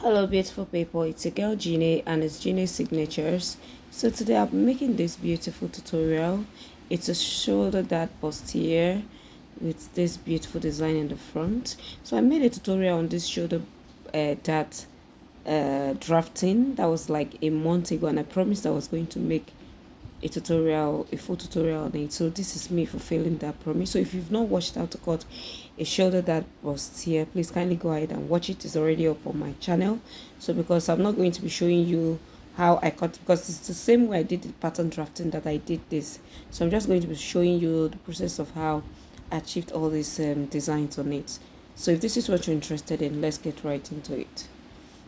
Hello beautiful people, it's your girl Jeannie and it's Jeannie's Signatures. So today I'll be making this beautiful tutorial. It's a shoulder dart bustier with this beautiful design in the front. So I made a tutorial on this shoulder dart drafting. That was like a month ago and I promised I was going to make a full tutorial on it. So this is me fulfilling that promise. So if you've not watched how to cut a shoulder that was here, please kindly go ahead and watch it. It's already up on my channel. So because I'm not going to be showing you how I cut, because it's the same way I did the pattern drafting that I did this. So I'm just going to be showing you the process of how I achieved all these designs on it. So if this is what you're interested in, let's get right into it.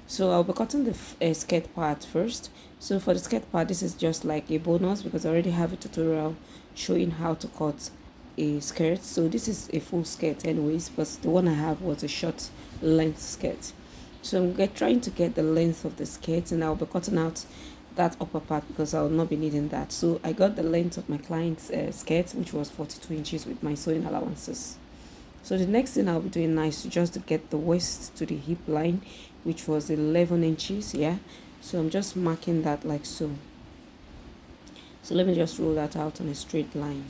So I'll be cutting the skirt part first. So for the skirt part, this is just like a bonus because I already have a tutorial showing how to cut a skirt. So this is a full skirt anyways, but the one I have was a short length skirt. So I'm trying to get the length of the skirt, and I'll be cutting out that upper part because I'll not be needing that. So I got the length of my client's skirt, which was 42 inches with my sewing allowances. So the next thing I'll be doing now is just to get the waist to the hip line, which was 11 inches. Yeah, so I'm just marking that like so. So let me just roll that out on a straight line.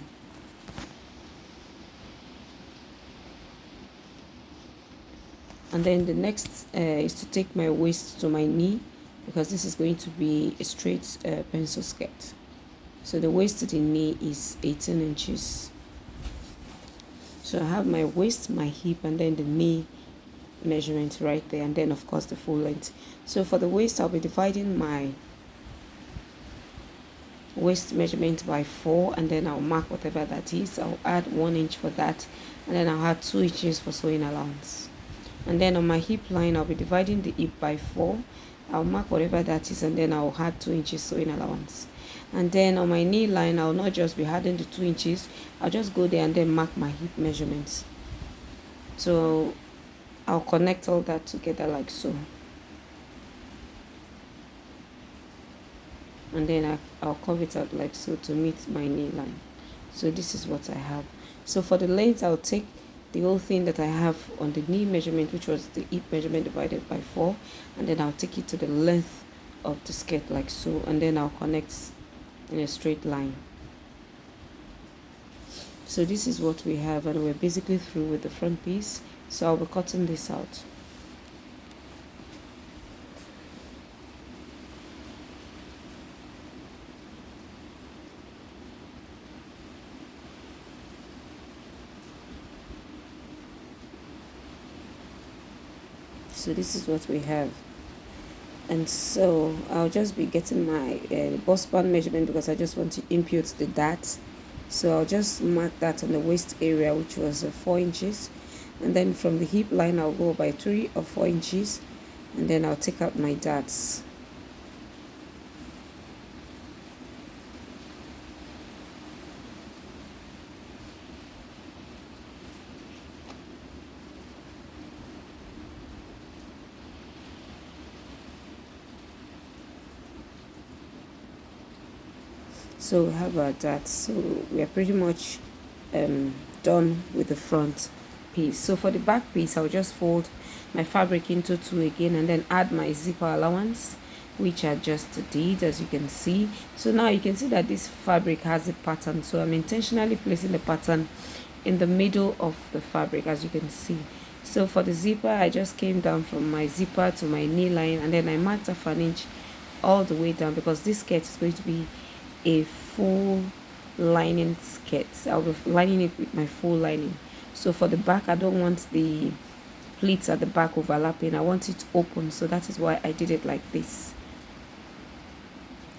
And then the next is to take my waist to my knee, because this is going to be a straight pencil skirt. So the waist to the knee is 18 inches. So I have my waist, my hip, and then the knee measurement right there, and then of course the full length. So for the waist, I'll be dividing my waist measurement by 4, and then I'll mark whatever that is. I'll add 1 inch for that, and then I'll add 2 inches for sewing allowance. And then on my hip line, I'll be dividing the hip by 4. I'll mark whatever that is, and then I'll add 2 inches sewing allowance. And then on my knee line, I'll not just be adding the 2 inches, I'll just go there and then mark my hip measurements. So I'll connect all that together like so. And then I'll curve it out like so to meet my knee line. So this is what I have. So for the length, I'll take the whole thing that I have on the knee measurement, which was the hip measurement divided by 4, and then I'll take it to the length of the skirt like so, and then I'll connect in a straight line. So this is what we have, and we're basically through with the front piece. So I'll be cutting this out. So this is what we have. And so I'll just be getting my bust band measurement because I just want to input the dart. So I'll just mark that on the waist area, which was 4 inches, and then from the hip line I'll go by 3 or 4 inches, and then I'll take out my darts. So we have our darts. So we are pretty much done with the front piece. So for the back piece, I'll just fold my fabric into 2 again, and then add my zipper allowance, which I just did, as you can see. So now you can see that this fabric has a pattern, so I'm intentionally placing the pattern in the middle of the fabric, as you can see. So for the zipper, I just came down from my zipper to my knee line, and then I marked off an inch all the way down, because this skirt is going to be a full lining skirt. I'll be lining it with my full lining. So for the back, I don't want the pleats at the back overlapping. I want it open, so that is why I did it like this.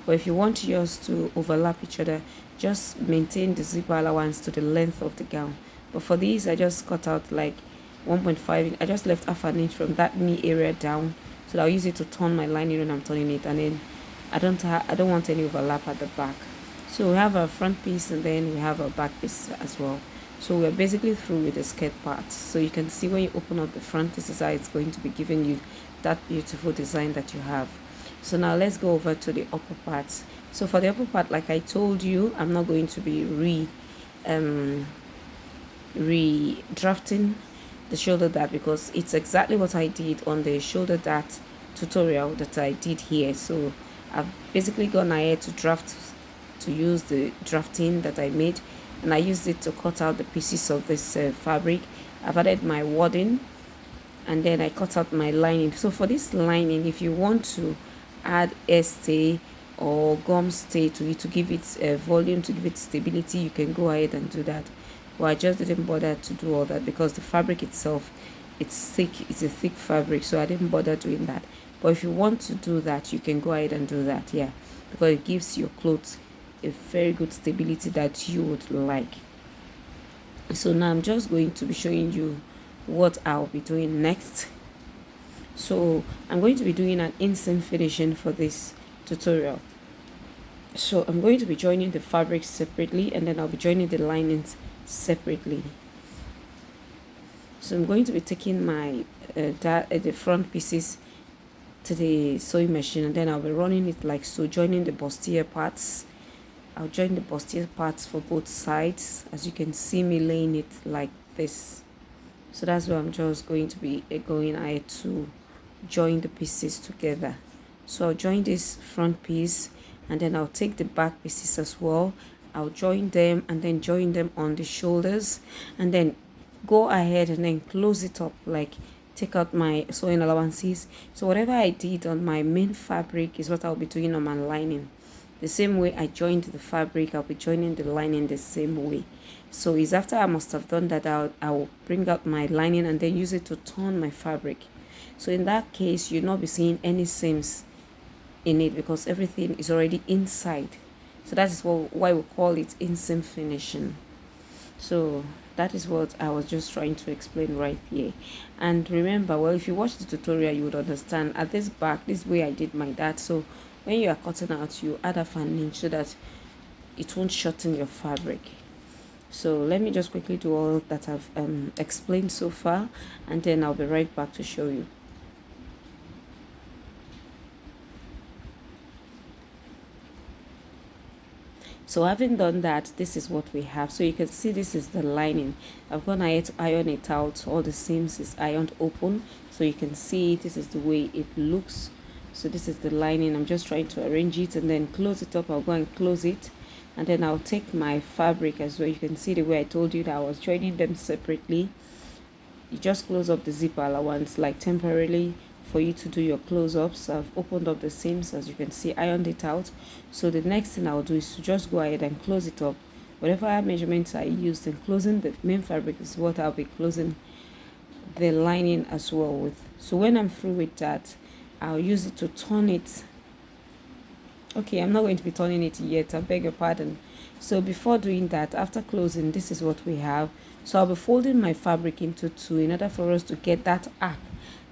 But if you want yours to overlap each other, just maintain the zipper allowance to the length of the gown. But for these, I just cut out like 1.5. I just left half an inch from that knee area down, so I'll use it to turn my lining when I'm turning it, and then I don't want any overlap at the back. So we have our front piece, and then we have our back piece as well. So we're basically through with the skirt part. So you can see when you open up the front, this is how it's going to be giving you that beautiful design that you have. So now let's go over to the upper part. So for the upper part, like I told you, I'm not going to be redrafting the shoulder dart, because it's exactly what I did on the shoulder dart tutorial that I did here. So I've basically gone ahead to use the drafting that I made, and I used it to cut out the pieces of this fabric. I've added my wadding, and then I cut out my lining. So for this lining, if you want to add a stay or gum stay to it to give it volume, to give it stability, you can go ahead and do that. Well, I just didn't bother to do all that because the fabric itself, it's thick, it's a thick fabric, so I didn't bother doing that. But if you want to do that, you can go ahead and do that, yeah, because it gives your clothes a very good stability that you would like. So now I'm just going to be showing you what I'll be doing next. So I'm going to be doing an inseam finishing for this tutorial. So I'm going to be joining the fabrics separately, and then I'll be joining the linings separately. So I'm going to be taking my the front pieces to the sewing machine, and then I'll be running it like so, joining the bustier parts. I'll join the bustier parts for both sides, as you can see me laying it like this. So that's where I'm just going to be going ahead to join the pieces together. So I'll join this front piece, and then I'll take the back pieces as well. I'll join them and then join them on the shoulders, and then go ahead and then close it up, like take out my sewing allowances. So whatever I did on my main fabric is what I'll be doing on my lining. The same way I joined the fabric, I'll be joining the lining the same way. So it's after I must have done that, I'll bring out my lining and then use it to turn my fabric. So in that case, you'll not be seeing any seams in it because everything is already inside. So that is why we call it inseam finishing. So that is what I was just trying to explain right here. And remember, well, if you watch the tutorial, you would understand at this back, this way I did my dart. So when you are cutting out, you add a an inch so that it won't shorten your fabric. So let me just quickly do all that I've explained so far, and then I'll be right back to show you. So having done that, this is what we have. So you can see this is the lining. I've gone ahead to iron it out. All the seams is ironed open, so you can see this is the way it looks. So this is the lining. I'm just trying to arrange it and then close it up. I'll go and close it, and then I'll take my fabric as well. You can see the way I told you that I was joining them separately. You just close up the zipper allowance like temporarily for you to do your close-ups. I've opened up the seams, as you can see, ironed it out. So the next thing I'll do is to just go ahead and close it up. Whatever measurements I used in closing the main fabric is what I'll be closing the lining as well with. So when I'm through with that, I'll use it to turn it. Okay, I'm not going to be turning it yet, I beg your pardon. So before doing that, after closing, this is what we have. So I'll be folding my fabric into two in order for us to get that arc,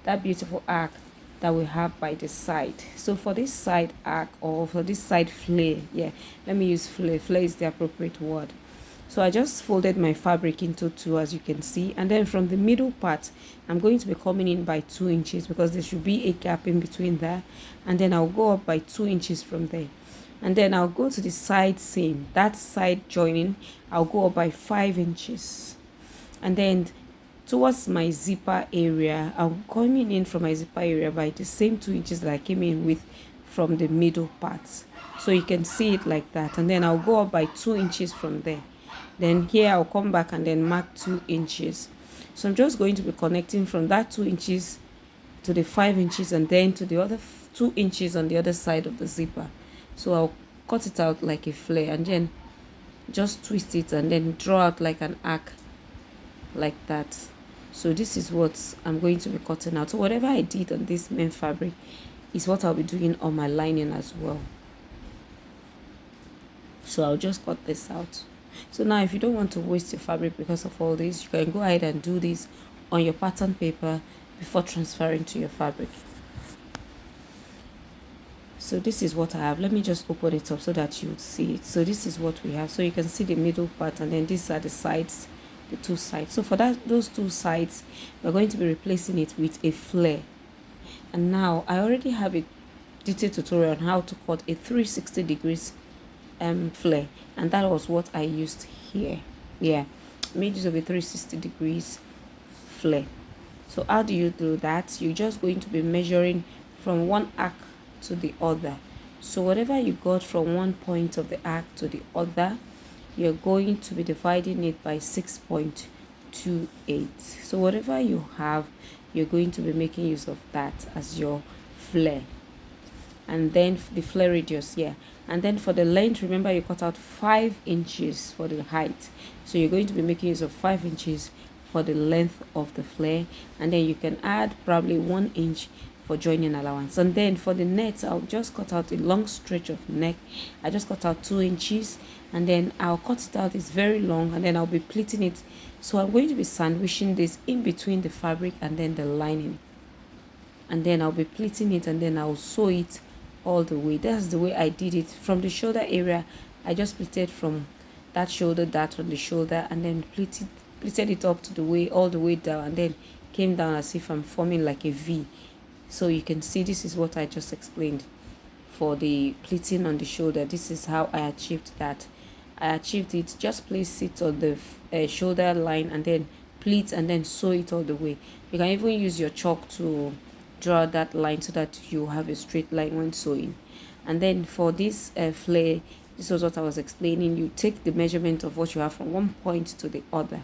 that beautiful arc that we have by the side. So for this side arc, or for this side flare, yeah, let me use flare. Flare is the appropriate word. So I just folded my fabric into two, as you can see, and then from the middle part, I'm going to be coming in by 2 inches because there should be a gap in between there, and then I'll go up by 2 inches from there, and then I'll go to the side seam, that side joining, I'll go up by 5 inches, and then towards my zipper area, I'm coming in from my zipper area by the same 2 inches that I came in with from the middle part. So you can see it like that, and then I'll go up by 2 inches from there. Then here I'll come back and then mark 2 inches. So I'm just going to be connecting from that 2 inches to the 5 inches, and then to the other 2 inches on the other side of the zipper. So I'll cut it out like a flare, and then just twist it and then draw out like an arc like that. So this is what I'm going to be cutting out. So whatever I did on this main fabric is what I'll be doing on my lining as well. So I'll just cut this out. So now if you don't want to waste your fabric because of all this, you can go ahead and do this on your pattern paper before transferring to your fabric. So this is what I have. Let me just open it up so that you would see it. So this is what we have. So you can see the middle part, and then these are the sides, the two sides. So for those two sides, we're going to be replacing it with a flare. And now I already have a detailed tutorial on how to cut a 360 degrees flare, and that was what I used here. Yeah, made use of a 360 degrees flare. So how do you do that? You're just going to be measuring from one arc to the other. So whatever you got from one point of the arc to the other, you're going to be dividing it by 6.28. So whatever you have, you're going to be making use of that as your flare. And then the flare radius, yeah. And then for the length, remember you cut out 5 inches for the height, so you're going to be making use of 5 inches for the length of the flare, and then you can add probably 1 inch for joining allowance. And then for the net, I'll just cut out a long stretch of neck. I just cut out 2 inches, and then I'll cut it out. It's very long, and then I'll be pleating it. So I'm going to be sandwiching this in between the fabric and then the lining, and then I'll be pleating it, and then I'll sew it all the way. That's the way I did it. From the shoulder area, I just pleated from that shoulder, that on the shoulder, and then pleated it up to the way, all the way down, and then came down as if I'm forming like a V. So you can see this is what I just explained for the pleating on the shoulder. This is how I achieved that. I achieved it. Just place it on the shoulder line and then pleat and then sew it all the way. You can even use your chalk to draw that line so that you have a straight line when sewing. And then for this flare, this was what I was explaining. You take the measurement of what you have from one point to the other.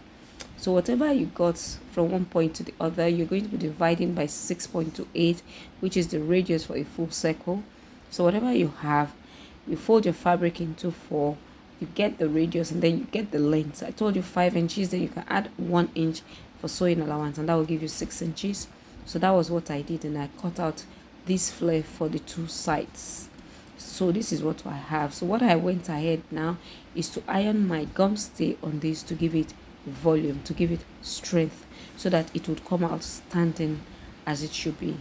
So whatever you got from one point to the other, you're going to be dividing by 6.28, which is the radius for a full circle. So whatever you have, you fold your fabric into 4, you get the radius, and then you get the length. I told you 5 inches, then you can add 1 inch for sewing allowance, and that will give you 6 inches. So that was what I did, and I cut out this flare for the 2 sides. So this is what I have. So what I went ahead now is to iron my gum stay on this to give it volume, to give it strength, so that it would come out standing as it should be.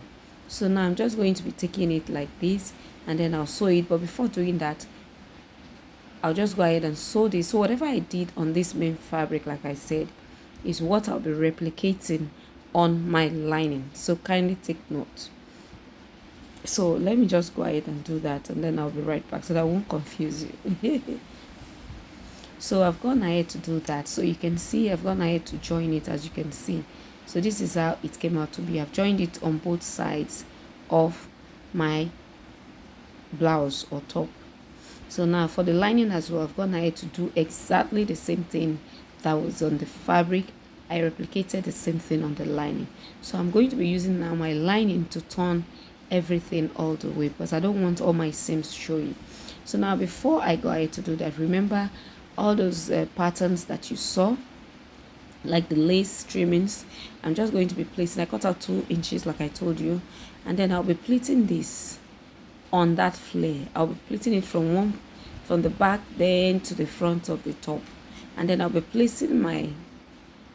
So now I'm just going to be taking it like this, and then I'll sew it. But before doing that, I'll just go ahead and sew this. So whatever I did on this main fabric, like I said, is what I'll be replicating on my lining. So kindly take note. So let me just go ahead and do that, and then I'll be right back so that I won't confuse you. So I've gone ahead to do that. So you can see I've gone ahead to join it, as you can see. So this is how it came out to be. I've joined it on both sides of my blouse or top. So now for the lining as well, I've gone ahead to do exactly the same thing that was on the fabric. I replicated the same thing on the lining. So I'm going to be using now my lining to turn everything all the way, because I don't want all my seams showing. So now before I go ahead to do that, remember all those patterns that you saw, like the lace trimmings. I'm just going to be placing, I cut out 2 inches like I told you, and then I'll be pleating this on that flare. I'll be pleating it from the back then to the front of the top, and then I'll be placing my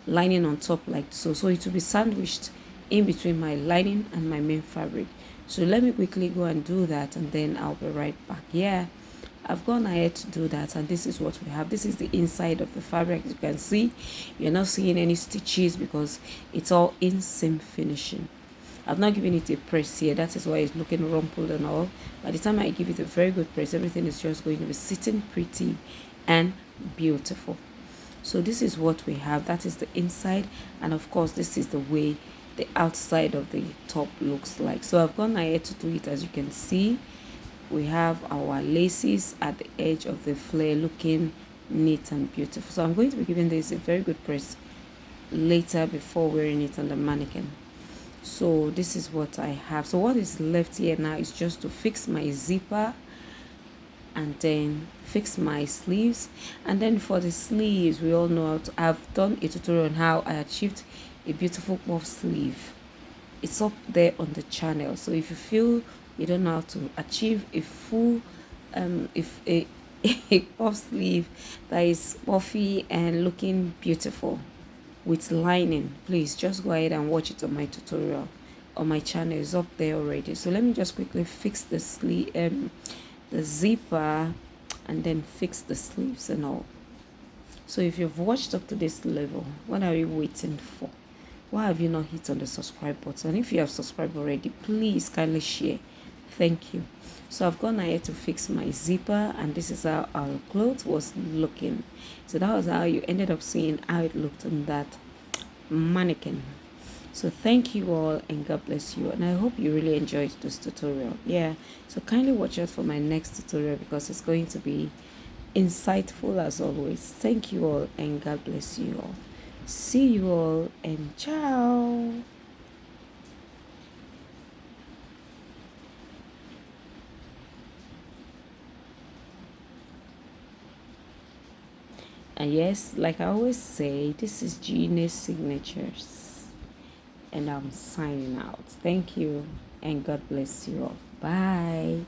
lining on top like so. So it will be sandwiched in between my lining and my main fabric. So let me quickly go and do that, and then I'll be right back. Yeah, I've gone ahead to do that, and this is what we have. This is the inside of the fabric. As you can see, you're not seeing any stitches because it's all in seam finishing. I've not given it a press here. That is why it's looking rumpled and all. By the time I give it a very good press, everything is just going to be sitting pretty and beautiful. So this is what we have. That is the inside, and of course this is the way the outside of the top looks like. So I've gone ahead to do it. As you can see, we have our laces at the edge of the flare looking neat and beautiful. So I'm going to be giving this a very good press later before wearing it on the mannequin. So this is what I have. So what is left here now is just to fix my zipper and then fix my sleeves. And then for the sleeves, we all know how to, I've done a tutorial on how I achieved a beautiful puff sleeve. It's up there on the channel. So if you feel you don't know how to achieve a full if a puff sleeve that is puffy and looking beautiful with lining, please just go ahead and watch it on my tutorial on my channel. It's up there already. So let me just quickly fix the sleeve, the zipper, and then fix the sleeves and all. So if you've watched up to this level, what are you waiting for? Why have you not hit on the subscribe button? If you have subscribed already, please kindly share. Thank you. So I've gone ahead to fix my zipper, and this is how our clothes was looking. So that was how you ended up seeing how it looked on that mannequin. So thank you all and God bless you, and I hope you really enjoyed this tutorial. Yeah, so kindly watch out for my next tutorial because it's going to be insightful as always. Thank you all and God bless you all. See you all and ciao. And yes, like I always say, this is Genius Signatures, and I'm signing out. Thank you, and God bless you all. Bye.